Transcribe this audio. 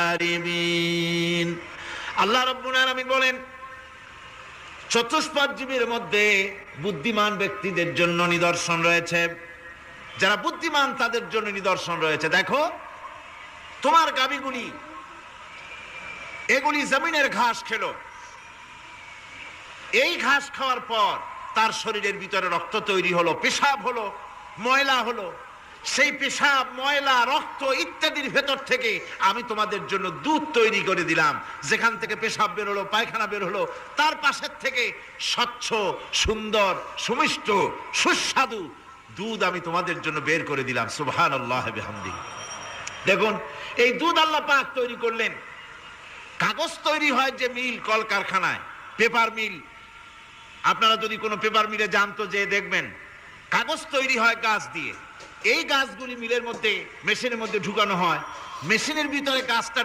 শারিবিন। আল্লাহ রাব্বুল আলামিন বলেন, চতুষ্পদ জীবের মধ্যে বুদ্ধিমান ব্যক্তিদের জন্য নিদর্শন রয়েছে। যারা বুদ্ধিমান তাদের জন্য নিদর্শন রয়েছে। দেখো, তোমার গাভীগুলি এগুলি জমিনের ঘাস খেলো। এই ঘাস খাওয়ার পর তার শরীরের ভিতরে রক্ত তৈরি হলো, পেশাব হলো, ময়লা হলো। সেই পেশাব, ময়লা, রক্ত ইত্যাদির ভেতর থেকে আমি তোমাদের জন্য দুধ তৈরি করে দিলাম। যেখান থেকে পেশাব বের হলো, পায়খানা বের হলো, তার পাশের থেকে স্বচ্ছ, সুন্দর, সুমিষ্ট, সুস্বাদু দুধ আমি তোমাদের জন্য বের করে দিলাম। সুবহানাল্লাহ বিহামদিহি। দেখুন, এই দুধ আল্লাহ পাক তৈরি করলেন। কাগজ তৈরি হয় যে মিল, কলকারখানায়, পেপার মিল। আপনারা যদি কোনো পেপার মিলে যান তো যে দেখবেন কাগজ তৈরি হয় গাছ দিয়ে। এই গাছগুলি মিলের মধ্যে, মেশিনের মধ্যে ঢুকানো হয়। মেশিনের ভিতরে গাছটা